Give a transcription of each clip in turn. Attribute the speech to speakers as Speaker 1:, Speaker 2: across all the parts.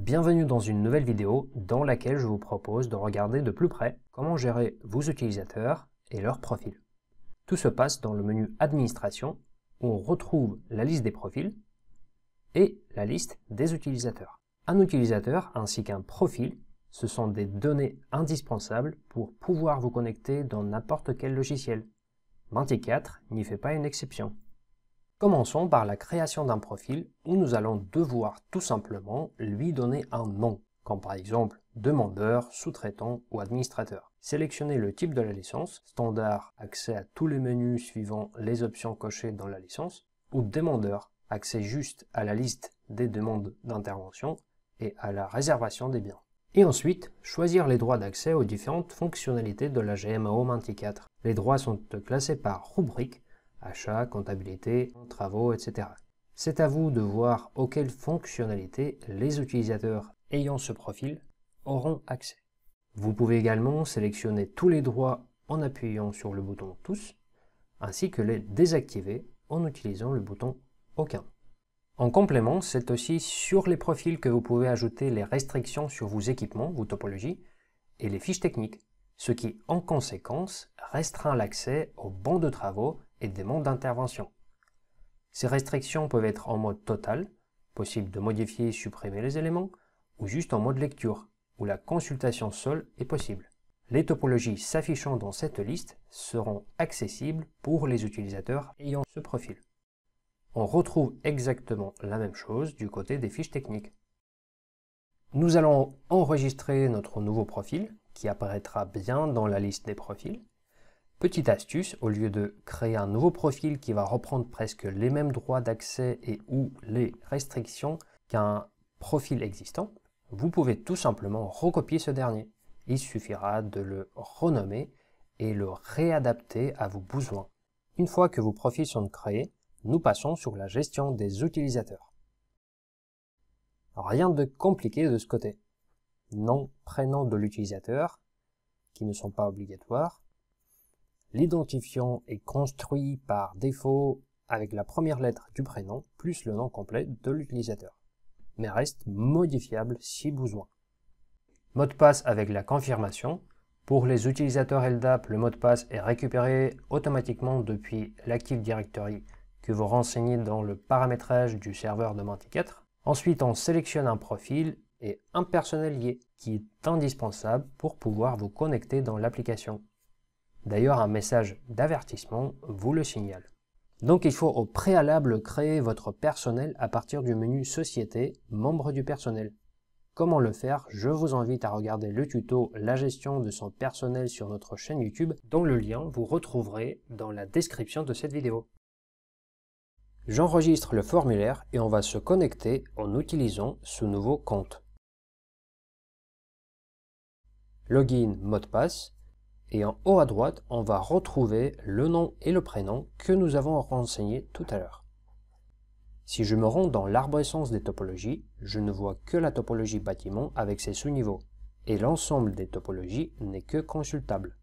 Speaker 1: Bienvenue dans une nouvelle vidéo dans laquelle je vous propose de regarder de plus près comment gérer vos utilisateurs et leurs profils. Tout se passe dans le menu Administration où on retrouve la liste des profils et la liste des utilisateurs. Un utilisateur ainsi qu'un profil, ce sont des données indispensables pour pouvoir vous connecter dans n'importe quel logiciel. Mentiquatre n'y fait pas une exception. Commençons par la création d'un profil où nous allons devoir tout simplement lui donner un nom, comme par exemple demandeur, sous-traitant ou administrateur. Sélectionnez le type de la licence, standard, accès à tous les menus suivant les options cochées dans la licence, ou demandeur, accès juste à la liste des demandes d'intervention et à la réservation des biens. Et ensuite, choisir les droits d'accès aux différentes fonctionnalités de la GMAO Mentiquatre. Les droits sont classés par rubrique, achat, comptabilité, travaux, etc. C'est à vous de voir auxquelles fonctionnalités les utilisateurs ayant ce profil auront accès. Vous pouvez également sélectionner tous les droits en appuyant sur le bouton « Tous » ainsi que les désactiver en utilisant le bouton « Aucun ». En complément, c'est aussi sur les profils que vous pouvez ajouter les restrictions sur vos équipements, vos topologies, et les fiches techniques, ce qui, en conséquence, restreint l'accès aux bons de travaux et demandes d'intervention. Ces restrictions peuvent être en mode total, possible de modifier et supprimer les éléments, ou juste en mode lecture, où la consultation seule est possible. Les topologies s'affichant dans cette liste seront accessibles pour les utilisateurs ayant ce profil. On retrouve exactement la même chose du côté des fiches techniques. Nous allons enregistrer notre nouveau profil, qui apparaîtra bien dans la liste des profils. Petite astuce, au lieu de créer un nouveau profil qui va reprendre presque les mêmes droits d'accès et ou les restrictions qu'un profil existant, vous pouvez tout simplement recopier ce dernier. Il suffira de le renommer et le réadapter à vos besoins. Une fois que vos profils sont créés, nous passons sur la gestion des utilisateurs. Rien de compliqué de ce côté. Nom, prénom de l'utilisateur, qui ne sont pas obligatoires. L'identifiant est construit par défaut avec la première lettre du prénom plus le nom complet de l'utilisateur, mais reste modifiable si besoin. Mot de passe avec la confirmation. Pour les utilisateurs LDAP, le mot de passe est récupéré automatiquement depuis l'Active Directory que vous renseignez dans le paramétrage du serveur de Mentiquatre. Ensuite, on sélectionne un profil et un personnel lié qui est indispensable pour pouvoir vous connecter dans l'application. D'ailleurs, un message d'avertissement vous le signale. Donc il faut au préalable créer votre personnel à partir du menu Société, membre du personnel. Comment le faire? Je vous invite à regarder le tuto La gestion de son personnel sur notre chaîne YouTube, dont le lien vous retrouverez dans la description de cette vidéo. J'enregistre le formulaire et on va se connecter en utilisant ce nouveau compte. Login, mot de passe. Et en haut à droite, on va retrouver le nom et le prénom que nous avons renseigné tout à l'heure. Si je me rends dans l'arborescence des topologies, je ne vois que la topologie bâtiment avec ses sous-niveaux, et l'ensemble des topologies n'est que consultable.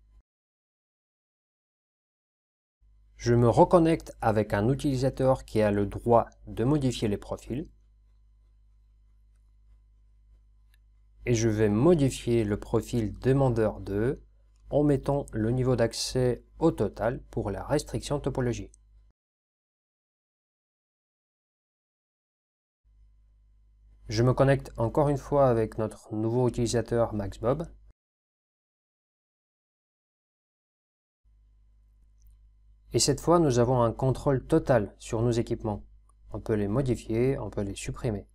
Speaker 1: Je me reconnecte avec un utilisateur qui a le droit de modifier les profils, et je vais modifier le profil demandeur 2 en mettant le niveau d'accès au total pour la restriction topologie. Je me connecte encore une fois avec notre nouveau utilisateur MaxBob. Et cette fois, nous avons un contrôle total sur nos équipements. On peut les modifier, on peut les supprimer.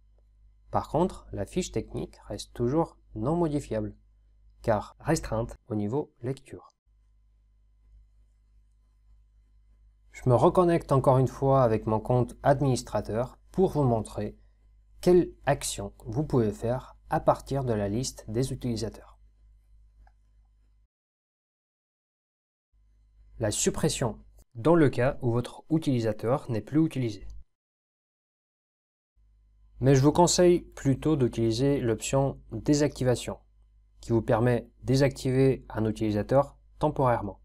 Speaker 1: Par contre, la fiche technique reste toujours non modifiable, car restreinte au niveau lecture. Je me reconnecte encore une fois avec mon compte administrateur pour vous montrer quelles actions vous pouvez faire à partir de la liste des utilisateurs. La suppression, dans le cas où votre utilisateur n'est plus utilisé. Mais je vous conseille plutôt d'utiliser l'option désactivation, qui vous permet de désactiver un utilisateur temporairement.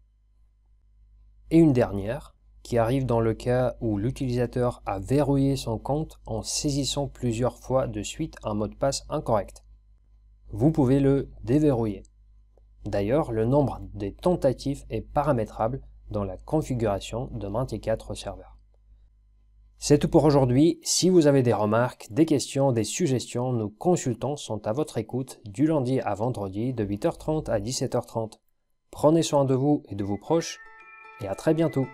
Speaker 1: Et une dernière, qui arrive dans le cas où l'utilisateur a verrouillé son compte en saisissant plusieurs fois de suite un mot de passe incorrect. Vous pouvez le déverrouiller. D'ailleurs, le nombre des tentatives est paramétrable dans la configuration de Menticat au serveur. C'est tout pour aujourd'hui. Si vous avez des remarques, des questions, des suggestions, nos consultants sont à votre écoute du lundi à vendredi de 8h30 à 17h30. Prenez soin de vous et de vos proches et à très bientôt.